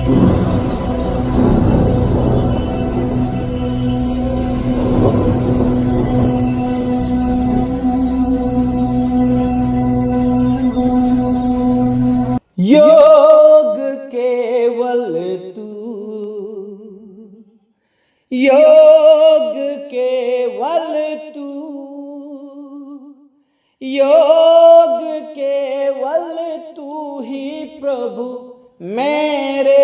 योग केवल तू, योग केवल तू, योग केवल तू ही प्रभु मेरे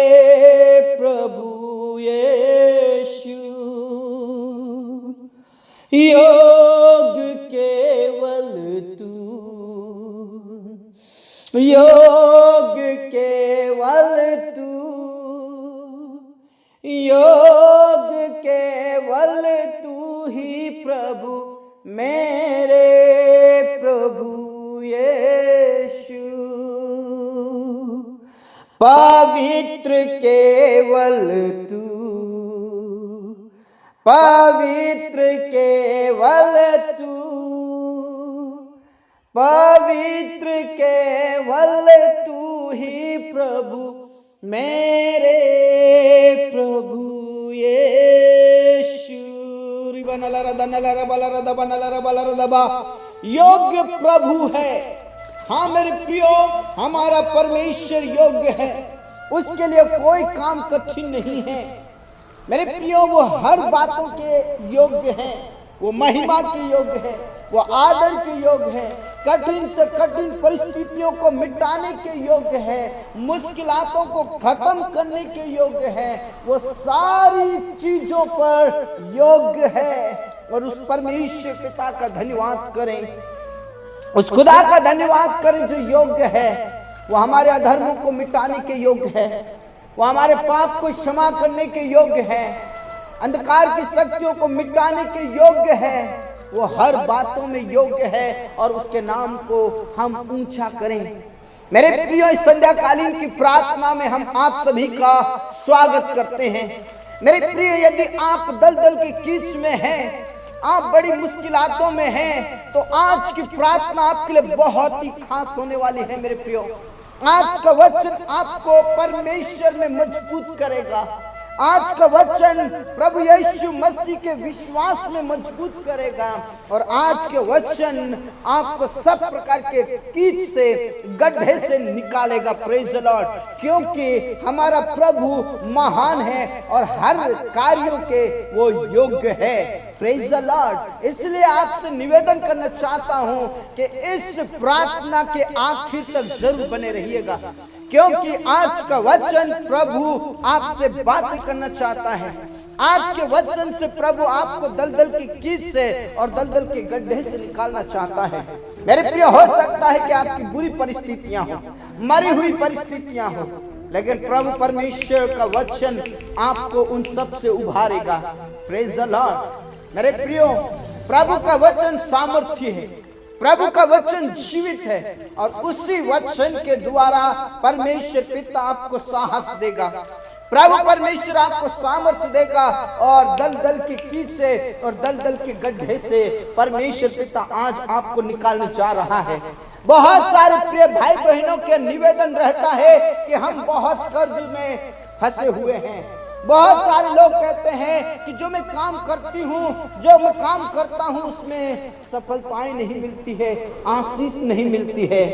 प्रभु यीशु। योग केवल तू, योग केवल तू, योग केवल तू ही प्रभु मेरे प्रभु यीशु। पवित्र केवल तू, पवित्र केवल तू, पवित्र केवल तू ही प्रभु मेरे प्रभु यीशु। योग्य प्रभु है। हाँ मेरे प्रियो, हमारा परमेश्वर योग्य है, उसके लिए कोई काम कठिन नहीं है। मेरे प्रियो, वो हर बातों के योग्य है, वो महिमा के योग्य है, वो आदर के योग्य है, कठिन से कठिन परिस्थितियों को मिटाने के योग्य है, मुश्किलातों को खत्म करने के योग्य है, वो सारी चीजों पर योग्य है। और उस परमेश्वर पिता का धन्यवाद करें, उस खुदा का धन्यवाद करें जो योग्य है। वो हमारे अधर्मों को मिटाने के योग्य है, वो हमारे पाप को क्षमा करने के योग्य है, अंधकार की शक्तियों को मिटाने के योग्य है, वो हर बातों में योग्य है। और उसके नाम को हम ऊंचा करें। मेरे प्रियो, इस संध्याकालीन की प्रार्थना में हम आप सभी का स्वागत करते हैं। मेरे प्रियो, यदि आप दलदल के कीच में हैं, आप बड़ी मुश्किलातों में हैं, तो आज की प्रार्थना आपके लिए बहुत ही खास होने वाली है। मेरे प्रियो, आज का वचन आपको परमेश्वर में मजबूत करेगा। आज का वचन प्रभु यीशु मसीह के विश्वास में मजबूत करेगा। और आज के वचन आपको सब प्रकार के कीच से, गड्ढे से निकालेगा। Praise the Lord. क्योंकि हमारा प्रभु महान है और हर कार्यों के वो योग्य है। Praise the Lord. इसलिए आपसे निवेदन करना चाहता हूं कि इस प्रार्थना के आखिर तक जरूर बने रहिएगा, क्योंकि आज का वचन प्रभु आपसे बात करना चाहता है। आज के वचन से प्रभु आपको दलदल की कीच से और दलदल के गड्ढे से निकालना चाहता है। मेरे प्रिय, हो सकता है कि आपकी बुरी परिस्थितियां हो, मरी हुई परिस्थितियां हो, लेकिन प्रभु परमेश्वर का वचन आपको उन सब से उभारेगा। Praise the Lord. मेरे प्रियो, प्रभु का वचन सामर्थ्य है, प्रभु का वचन जीवित है, और उसी वचन के द्वारा परमेश्वर पिता आपको साहस देगा। प्रभु परमेश्वर आपको सामर्थ्य देगा और दलदल की कीच से और दलदल के गड्ढे से परमेश्वर पिता आज आपको निकालने जा रहा है। बहुत सारे प्रिय भाई बहनों के निवेदन रहता है कि हम बहुत कर्ज में फंसे हुए हैं। बहुत सारे लोग कहते हैं कि जो मैं काम करती हूँ, जो मैं काम करता हूँ, उसमें सफलताएं नहीं मिलती है, आशीष नहीं मिलती है।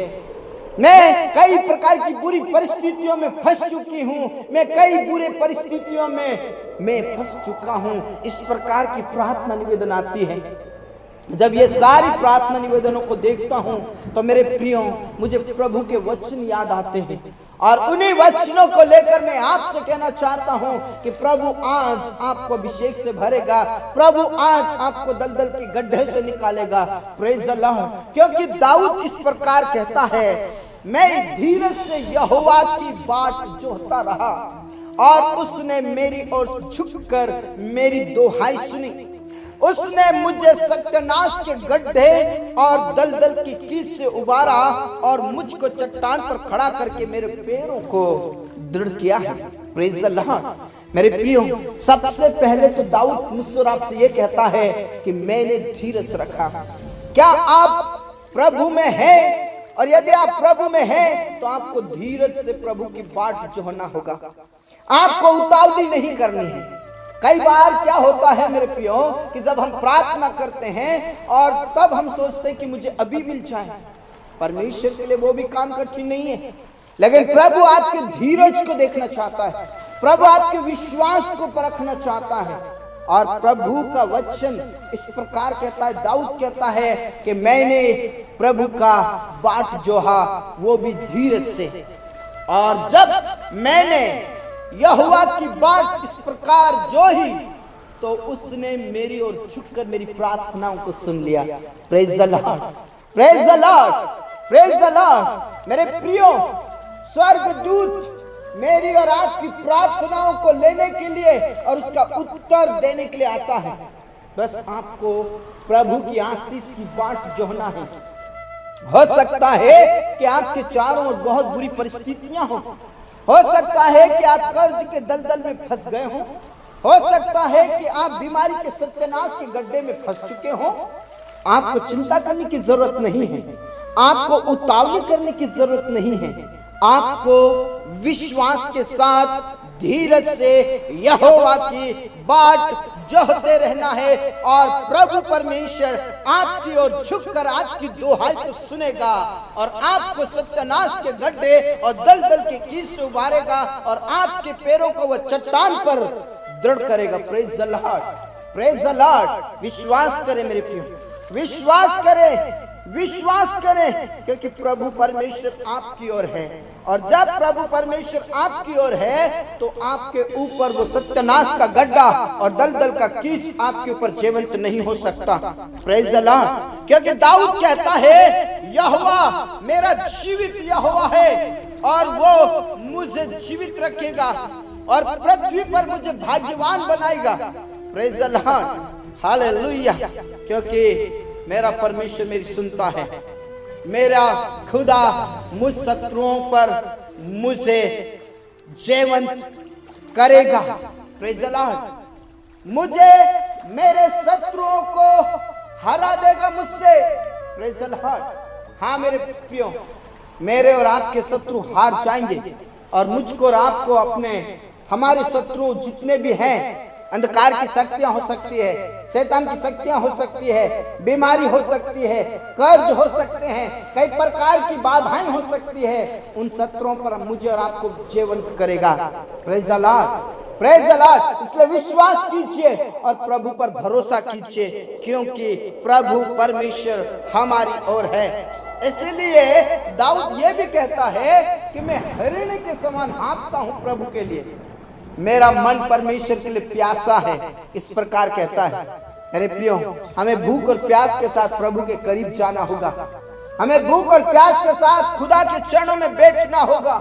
मैं कई प्रकार की बुरी परिस्थितियों में फंस चुकी हूँ, मैं कई बुरे परिस्थितियों में मैं फंस चुका हूँ। इस प्रकार की प्रार्थना निवेदन आती है। जब ये सारी प्रार्थना निवेदनों को देखता हूँ तो मेरे प्रियो, मुझे प्रभु के वचन याद आते हैं, और उन्हीं वचनों को लेकर मैं आपसे कहना चाहता हूं कि प्रभु आज आपको अभिषेक से भरेगा, प्रभु आज आपको दलदल के गड्ढे से निकालेगा। Praise the Lord. क्योंकि दाऊद इस प्रकार कहता है, मैं धीरज से यहोवा की बाट जोहता रहा और उसने मेरी ओर झुककर मेरी दोहाई सुनी। उसने मुझे सत्यानाश के गड्ढे और दलदल की कीच से उबारा और मुझको चट्टान पर खड़ा करके मेरे पैरों को दृढ़ किया है। Praise the Lord. मेरे प्रियो, सबसे पहले तो दाऊद मुझसे आपसे ये कहता है कि मैंने धीरज रखा। क्या आप प्रभु में हैं? और यदि आप प्रभु में हैं तो आपको धीरज से प्रभु की बाट जोहना होगा। आपको उतावली नहीं करनी है। कई बार क्या होता है मेरे प्रियो कि जब हम प्रार्थना करते हैं और तब हम सोचते हैं कि मुझे अभी मिल जाए। परमेश्वर के लिए वो भी काम कठिन नहीं है, लेकिन प्रभु आपके धीरज को देखना चाहता है, प्रभु आपके विश्वास को परखना चाहता है। और प्रभु का वचन इस प्रकार कहता है, दाऊद कहता है कि मैंने प्रभु का बाट जोहा वो भी धीरज से, और जब मैंने यहोवा की बाट इस प्रकार जोही तो उसने मेरी ओर झुककर मेरी प्रार्थनाओं को सुन लिया। Praise the Lord, praise the Lord, praise the Lord. मेरे प्रियो, स्वर्गदूत मेरी और आपकी प्रार्थनाओं को लेने के लिए और उसका उत्तर देने के लिए आता है। बस आपको प्रभु की आशीष की बाट जोहना है। हो सकता है कि आपके चारों ओर बहुत बुरी परिस्थितियां हो सकता है कि आप कर्ज के दलदल में फंस गए हो सकता है कि आप बीमारी के सत्यानाश के गड्ढे में फंस चुके हो। आपको चिंता करने की जरूरत नहीं है, आपको उतावली करने की जरूरत नहीं है। आपको विश्वास के साथ धीरज से यहोवा की बाट जोहते रहना है, और प्रभु परमेश्वर आपकी ओर झुककर आपकी दुहाई को सुनेगा और आपको सत्यानाश के गड्ढे और दलदल के कीच से उबारेगा और आपके पैरों को वह चट्टान पर दृढ़ करेगा। Praise the Lord, praise the Lord. विश्वास करें मेरे प्रियो, विश्वास करें, विश्वास करें, क्योंकि प्रभु परमेश्वर आपकी ओर है। और जब प्रभु परमेश्वर आपकी ओर है तो आपके ऊपर वो सत्यानाश का गड्ढा और दलदल का कीच आपके ऊपर जीवंत नहीं हो सकता। Praise the Lord. क्योंकि दाऊद कहता है, यहोवा मेरा जीवित यहोवा है और वो मुझे जीवित रखेगा और पृथ्वी पर मुझे भाग्यवान बनाएगा। Praise the Lord, hallelujah. क्योंकि मेरा परमेश्वर मेरी सुनता है, मेरा खुदा मुझ शत्रुओं पर मुझे जीवंत करेगा। Praise the Lord. मुझे मेरे शत्रुओं को हरा देगा मुझसे। Praise the Lord. हाँ मेरे प्रियो, मेरे और आपके शत्रु हार जाएंगे और मुझको और आपको अपने हमारे शत्रु जितने भी हैं, अंधकार की शक्तियां हो सकती है, शैतान की शक्तियां हो सकती है, बीमारी हो सकती है, कर्ज हो सकते हैं, कई प्रकार की बाधाएं हो सकती है, उन शत्रुओं पर मुझे और आपको जीवंत करेगा। Praise the Lord, praise the Lord. इसलिए विश्वास कीजिए और प्रभु पर भरोसा कीजिए, क्योंकि प्रभु परमेश्वर हमारी ओर है। इसलिए दाऊद ये भी कहता है कि मैं हरिण के समान हाँफता हूं प्रभु के लिए, मेरा मन परमेश्वर के लिए प्यासा है। इस प्रकार कहता है। मेरे प्रियो, हमें भूख और प्यास के साथ प्रभु के करीब जाना होगा, हमें भूख और प्यास के साथ खुदा के चरणों में बैठना होगा।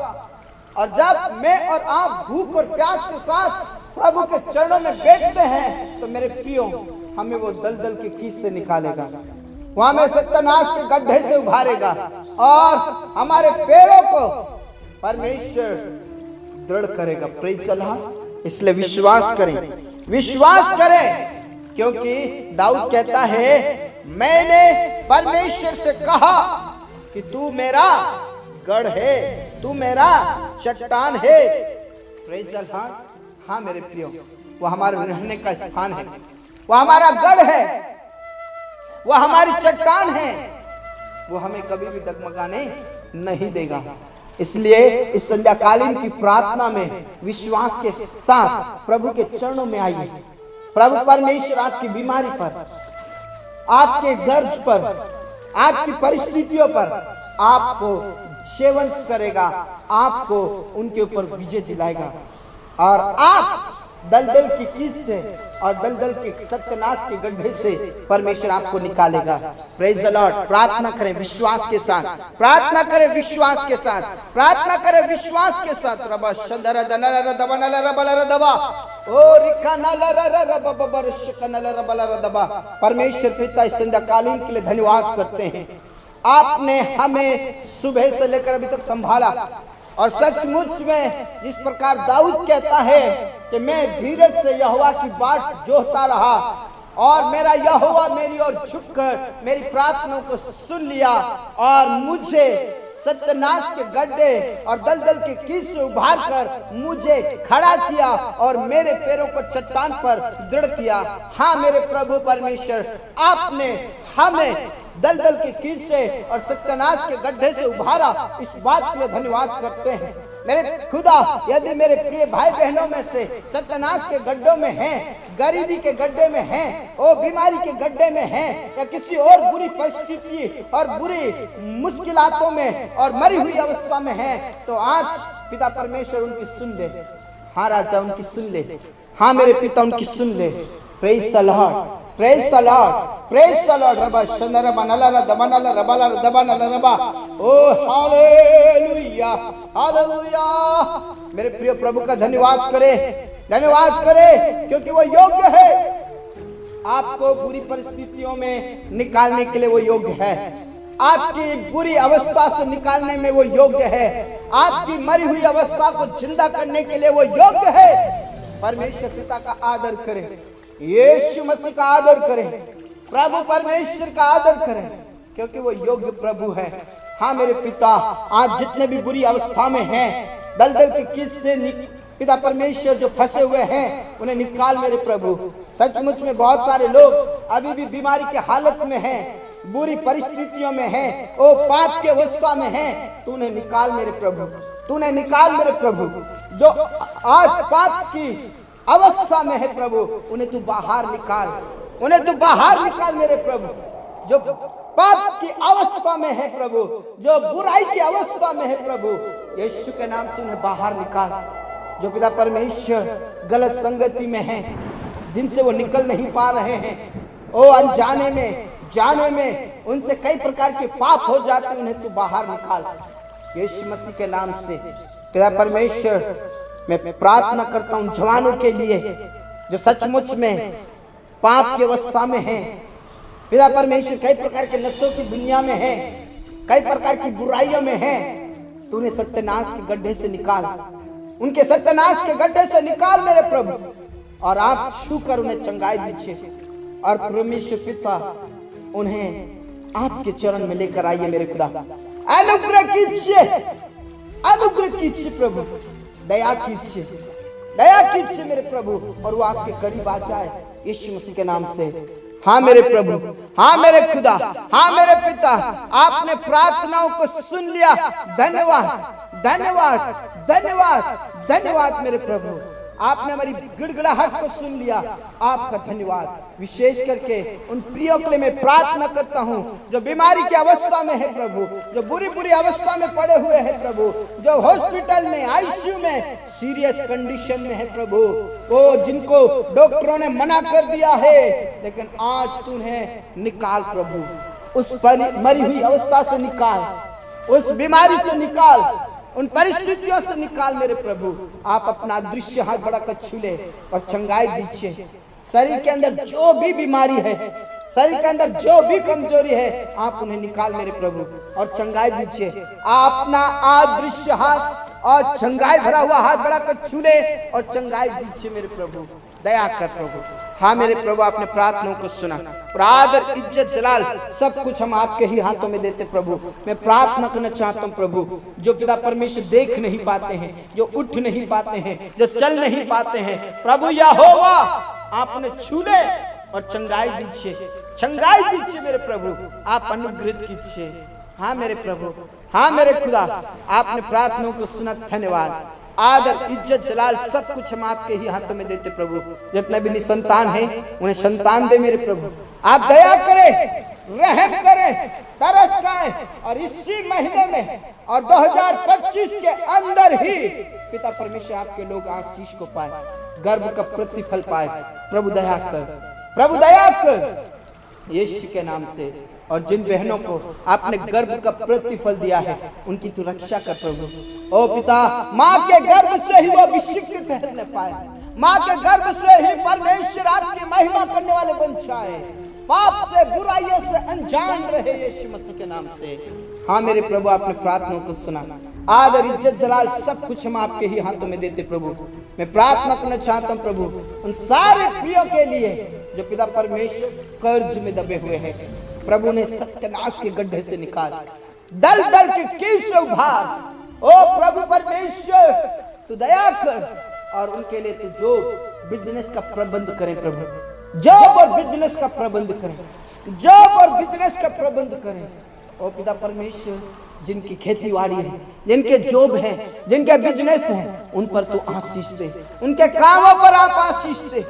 और जब मैं और आप भूख और प्यास के साथ प्रभु के चरणों में बैठते हैं तो मेरे प्रियो, हमें वो दलदल के कीच से निकालेगा, वहां में सत्यानाश के गड्ढे से उभारेगा और हमारे पैरों को परमेश्वर दृढ़ करेगा। Praise the Lord. इसलिए विश्वास करें, विश्वास करें, क्योंकि दाऊद कहता है, मैंने परमेश्वर से कहा कि तू मेरा गढ़ है, तू मेरा चट्टान है। Praise the Lord. हाँ मेरे प्रियो, वो हमारे रहने का स्थान है, वो हमारा गढ़ है, वो हमारी चट्टान है, वो हमें कभी भी डगमगाने नहीं देगा। इसलिए इस संध्याकालीन की प्रार्थना में विश्वास के साथ प्रभु के चरणों में आइए। प्रभु परमेश्वर आपकी बीमारी पर, आपके गर्ज पर, आपकी परिस्थितियों पर आपको जीवंत करेगा, आपको उनके ऊपर विजय दिलाएगा और आप दलदल की कीच से और दलदल के सत्यानाश के गड्ढे से परमेश्वर आपको निकालेगा। Praise the Lord. प्रार्थना करें विश्वास के साथ, प्रार्थना करें विश्वास के साथ, प्रार्थना करें विश्वास के साथ। रबा शंदर दनर दबा नलर बलर दबा ओ रिका नलर रब बरश कनलर बलर दबा। परमेश्वर पिता इस संध्याकालीन के लिए धन्यवाद करते हैं। आपने हमें सुबह से लेकर अभी तक संभाला और सचमुच में जिस प्रकार दाऊद कहता है कि मैं धीरज से यहोवा की बाट जोहता रहा और मेरा यहोवा मेरी ओर झुककर मेरी प्रार्थनाओं को सुन लिया और मुझे सत्यानाश के गड्ढे और दलदल के कीच से उभार कर मुझे खड़ा किया और मेरे पैरों को चट्टान पर दृढ़ किया। हाँ मेरे प्रभु परमेश्वर, आपने हमें दलदल के कीच से और सत्यानाश के गड्ढे से उभारा, इस बात के लिए धन्यवाद करते हैं। मेरे खुदा, यदि मेरे प्रिय भाई बहनों में से सत्यानाश के गड्ढों में हैं, गरीबी के गड्ढे में हैं, ओ बीमारी के गड्ढे में हैं, या किसी और बुरी परिस्थिति और बुरी मुश्किलातों में और मरी हुई अवस्था में हैं, तो आज पिता परमेश्वर उनकी सुन ले। हाँ राजा, उनकी सुन ले। हाँ मेरे पिता, उनकी सुन ले। Praise the Lord, praise the Lord, praise the Lord. रबा शनरा मनला दबनला रबला दबनला रबा। ओ हालेलुया, हालेलुया। मेरे प्रिय प्रभु का धन्यवाद करें, धन्यवाद करें, क्योंकि वो योग्य है। आपको बुरी परिस्थितियों में निकालने के लिए वो योग्य है। आपकी बुरी अवस्था से निकालने में वो योग्य है। आपकी मरी हुई अवस्था को जिंदा करने के लिए वो योग्य है। परमेश्वर पिता का आदर करें, यीशु मसीह का आदर करें, प्रभु परमेश्वर का आदर करें, क्योंकि वो योग्य प्रभु है। हाँ मेरे पिता, आज जितने भी बुरी अवस्था में हैं, दलदल के कीच से पिता परमेश्वर जो फंसे हुए हैं, उन्हें निकाल मेरे प्रभु। सचमुच में बहुत सारे लोग अभी भी बीमारी की हालत में हैं, बुरी परिस्थितियों में हैं, ओ पाप के अवस्था में हैं, तू उन्हें निकाल मेरे प्रभु, तू उन्हें निकाल मेरे प्रभु। जो आज पाप की अवस्था में है प्रभु, उन्हें तू बाहर निकाल, उन्हें तू बाहर निकाल मेरे प्रभु। जो पाप की अवस्था में है प्रभु, जो बुराई की अवस्था में है प्रभु, यीशु के नाम से उन्हें बाहर निकाल। जो पिता परमेश्वर गलत संगति में है, जिनसे वो निकल नहीं पा रहे हैं, ओ अनजाने में जाने में उनसे कई प्रकार के पाप हो जाते हैं, उन्हें तू बाहर निकाल यीशु मसीह के नाम से। पिता परमेश्वर, मैं प्रार्थना करता हूँ जवानों के लिए जो सचमुच में पाप की अवस्था में हैं। पिता परमेश्वर, कई प्रकार के नशों की दुनिया में हैं, कई प्रकार की बुराइयों में हैं, तूने सत्यानाश के गड्ढे से निकाल, उनके सत्यानाश के गड्ढे से निकाल मेरे प्रभु, और आप छू कर उन्हें चंगाई दीजिए। और परमेश्वर पिता, उन्हें आपके चरण में लेकर आइए मेरे खुदा। अनुग्रह कीजिए, अनुग्रह कीजिए प्रभु, दया कीजिए, दया कीजिए मेरे प्रभु, और वो आपके करीब आ जाए यीशु मसीह के नाम से। हाँ मेरे प्रभु, हाँ मेरे खुदा, हाँ मेरे पिता, आपने प्रार्थनाओं को सुन लिया। धन्यवाद, धन्यवाद, धन्यवाद, धन्यवाद मेरे प्रभु। आपने हमारी गिड़गिड़ाहट को सुन लिया, आपका धन्यवाद। विशेष करके उन प्रियों के लिए मैं प्रार्थना करता हूँ जो बीमारी की अवस्था में है प्रभु, जो बुरी बुरी अवस्था में पड़े हुए हैं प्रभु, जो हॉस्पिटल में, आईसीयू में सीरियस कंडीशन में है प्रभु, वो जिनको डॉक्टरों ने मना कर दिया है, लेकिन आज तू उन्हें निकाल प्रभु, उस मरी हुई अवस्था से निकाल, उस बीमारी से निकाल, उन परिस्थितियों से निकाल मेरे प्रभु। आप अपना दृश्य हाथ बढ़ाकर छू ले और चंगाई दीजिए। शरीर के अंदर जो भी बीमारी है, शरीर के अंदर जो भी कमजोरी है, आप उन्हें निकाल मेरे प्रभु और चंगाई दीजिए। आप अपना अदृश्य हाथ और चंगाई भरा हुआ हाथ बढ़ाकर छू ले और चंगाई दीजिए मेरे प्रभु, दया कर प्रभु। हाँ मेरे प्रभु, आपने प्रार्थनाओं को सुना, और आदर, इज्जत, जलाल सब कुछ हम आपके ही हाथों में देते प्रभु। मैं प्रार्थना करना चाहता हूँ प्रभु, जो पिता परमेश्वर देख नहीं पाते हैं, जो उठ नहीं पाते हैं, जो चल नहीं पाते हैं प्रभु, यहोवा आप उन्हें छू ले और चंगाई दीजिए, चंगाई दीजिए मेरे प्रभु, आप अनुग्रह कीजिए। हाँ मेरे प्रभु, हाँ मेरे खुदा, आपने प्रार्थनाओं को सुना, धन्यवाद। आदर, इज्जत, जलाल सब कुछ हम आपके ही हाथों में देते प्रभु। जितने भी निसंतान हैं उन्हें संतान दे मेरे प्रभु। आप दया करें, रहम करें, तरस खाएं, और इसी महीने में और 2025 के अंदर ही पिता परमेश्वर आपके लोग आशीष को पाए, गर्व का प्रतिफल पाए। प्रभु दया कर, प्रभु दया कर यीशु के नाम से। और जिन बहनों को आपने गर्भ का प्रतिफल दिया है, उनकी तू रक्षा कर प्रभु। ओ पिता, माँ के गर्भ से ही वो अभिषिक्त ठहरने पाए, माँ के गर्भ से ही परमेश्वर आपकी महिमा करने वाले बन जाए, पाप से, बुराइयों से अनजान रहे यीशु मसीह के नाम से। हाँ मेरे प्रभु, आपने प्रार्थनाओं को सुना, आदर, इज्जत, जलाल सब कुछ हम आपके ही हाथों में देते प्रभु। मैं प्रार्थना करना चाहता हूँ प्रभु उन सारे प्रियों के लिए जो पिता परमेश्वर कर्ज में दबे हुए हैं प्रभु, ने सत्यानाश के गड्ढे से निकाल, दल दल के कील से उभार। ओ प्रभु परमेश्वर, तू दया कर और उनके लिए तू जो बिजनेस का प्रबंध करे प्रभु, जॉब और बिजनेस का प्रबंध करे, जॉब और बिजनेस का प्रबंध करे। ओ पिता परमेश्वर, जिनकी खेती बाड़ी है, जिनके जॉब है, जिनके बिजनेस है, उन पर तू आशीष दे, उनके कामों पर आप आशीष दे,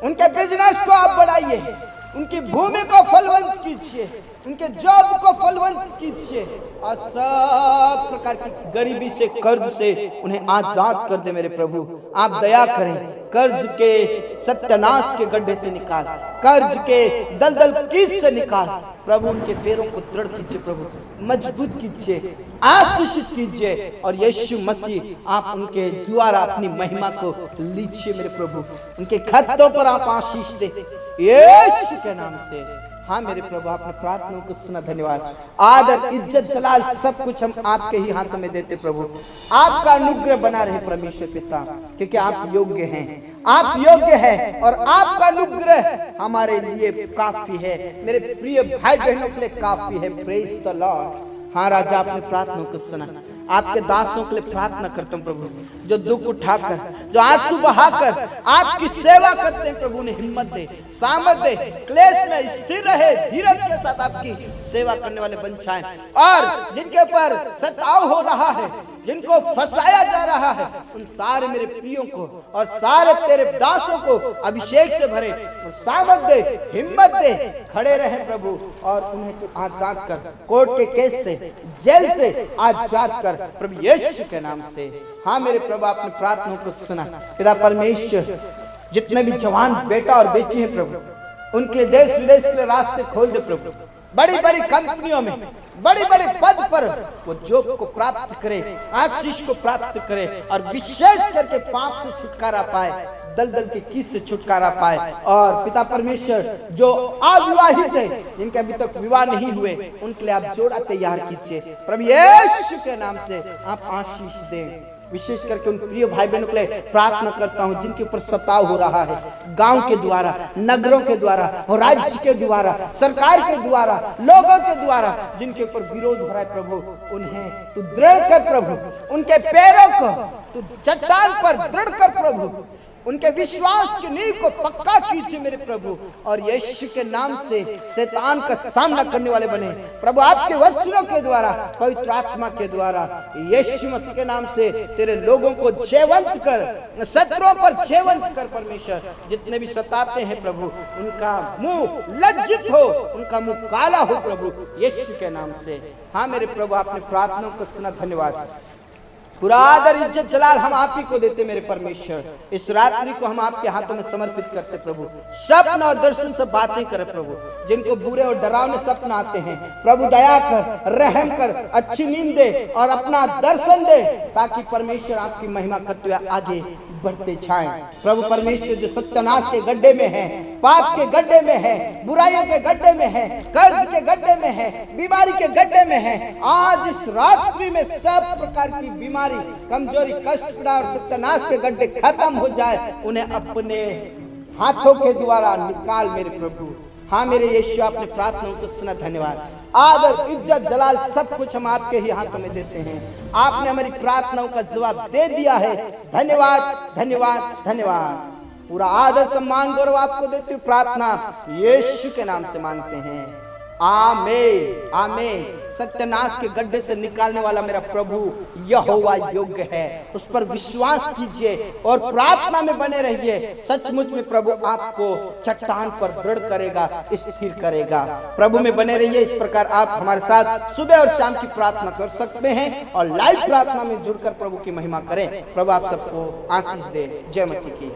उनके बिजनेस को आप बढ़ाइए, उनकी भूमि को फलवंत कीजिए, उनके जॉब को फलवंत कीजिए और सब प्रकार की गरीबी से, कर्ज से उन्हें आजाद कर दे मेरे प्रभु। आप दया करें, कर्ज के सत्यानाश के गड्ढे से निकाल, कर्ज के दलदल कीच से निकाल प्रभु। उनके पैरों को दृढ़ कीजिए प्रभु, मजबूत कीजिए, आशीषित कीजिए और यीशु मसीह आप उनके द्वारा अपनी महिमा को लीजिए मेरे प्रभु। उनके खतों पर आप आशीष दे यीशु के नाम से। हाँ मेरे प्रभु, आपने प्रार्थनाओं को सुना, धन्यवाद। आदर, इज्जत, जलाल सब कुछ हम आपके ही हाथों में देते प्रभु। आपका अनुग्रह बना रहे परमेश्वर पिता, क्योंकि आप योग्य हैं, आप योग्य हैं और आपका अनुग्रह हमारे लिए काफी है, मेरे प्रिय भाई बहनों के लिए काफी है। Praise the Lord. हाँ राजा, आपने प्रार्थनाओं को सुना। आपके दासों के लिए प्रार्थना करता हूँ प्रभु, जो दुख उठाकर, जो आंसू बहाकर आपकी सेवा करते हैं प्रभु, ने हिम्मत दे, सामर्थ दे, क्लेश में स्थिर रहे, धीरज के साथ आपकी सेवा करने वाले बन जाएं। और जिनके ऊपर सताव हो रहा है, जिनको फंसाया जा रहा है, उन सारे मेरे प्रियों को और सारे तेरे दासों को अभिषेक से भरे और सामर्थ दे, हिम्मत दे, खड़े रहे प्रभु और उन्हें तू आजाद कर, कोर्ट के केस से, जेल से आजाद कर प्रभु यीशु के नाम से। हाँ मेरे प्रभु, आपने प्रार्थनाओं को सुना। पिता परमेश्वर, जितने भी जवान बेटा और बेटी है प्रभु, उनके लिए देश विदेश के रास्ते खोल दे प्रभु। बड़ी बड़ी कंपनियों में, बड़े बड़े पद पर वो जॉब को प्राप्त करे, आशीष को प्राप्त करे और विशेष करके पाप से छुटकारा पाए, दलदल के कीस से छुटकारा पाए। और पिता परमेश्वर, जो अविवाहित है, जिनके अभी तक विवाह नहीं हुए, उनके लिए आप जोड़ा तैयार कीजिए प्रभु यीशु के नाम से। आप आशीष दें। विशेष करके उन प्रिय भाई बहनों के लिए प्रार्थना करता हूँ, जिनके ऊपर सताव हो रहा है, गांव के द्वारा, नगरों के द्वारा और राज्य के द्वारा, सरकार के द्वारा, लोगों के द्वारा जिनके ऊपर विरोध हो रहा है प्रभु, उन्हें तू दृढ़ कर प्रभु, उनके पैरों को तू चट्टान पर दृढ़ कर प्रभु, उनके विश्वास की नींव को पक्का कीजिए मेरे प्रभु। और यीशु के नाम से शैतान का सामना करने वाले बने प्रभु, आपके वचनों के द्वारा, पवित्र आत्मा के द्वारा, यीशु मसीह के नाम से तेरे लोगों को जयवंत कर, शत्रुओं पर जयवंत कर परमेश्वर। जितने भी सताते हैं प्रभु, उनका मुंह लज्जित हो, उनका मुंह काला हो प्रभु यीशु के नाम से। हाँ मेरे प्रभु, आपने प्रार्थनाओं को सुना, धन्यवाद। पूरा आदर, इज्जत, जलाल हम आप ही को देते मेरे परमेश्वर। इस रात्रि को हम आपके हाथों में समर्पित करते प्रभु। स्वप्न और दर्शन से बातें करे प्रभु, जिनको बुरे और डरावने सपन आते हैं प्रभु, दया कर, रहम कर, अच्छी नींद दे और अपना दर्शन दे, ताकि परमेश्वर आपकी महिमा करते हुए आगे बढ़ते जाएं प्रभु परमेश्वर। जो सत्यानाश के गड्ढे में है, पाप के गड्ढे में है, बुराइयों के गड्ढे में है, कर्ज के गड्ढे में है, बीमारी के गड्ढे में है, आज इस रात्रि में सब प्रकार की बीमारी, कमजोरी, कष्ट और सत्यानाश के गड्ढे खत्म हो जाए, उन्हें अपने हाथों के द्वारा निकाल मेरे प्रभु। हाँ मेरे यीशु, आपने प्रार्थनाओं को सुना, धन्यवाद। आदर, इज्जत, जलाल सब कुछ हम आपके ही हाथों में देते हैं। आपने हमारी प्रार्थनाओं का जवाब दे दिया है, धन्यवाद, धन्यवाद, धन्यवाद। पूरा आदर, सम्मान, गौरव आपको देते हुए प्रार्थना यीशु के नाम से मांगते हैं, आमीन, आमीन। सत्यानाश के गड्ढे से निकालने वाला मेरा प्रभु यहोवा योग्य है, उस पर विश्वास कीजिए और प्रार्थना में बने रहिए। सचमुच में प्रभु आपको चट्टान पर दृढ़ करेगा, स्थिर करेगा। प्रभु में बने रहिए। इस प्रकार आप हमारे साथ सुबह और शाम की प्रार्थना कर सकते हैं और लाइव प्रार्थना में जुड़कर प्रभु की महिमा करें। प्रभु आप सबको आशीष दे। जय मसीह की।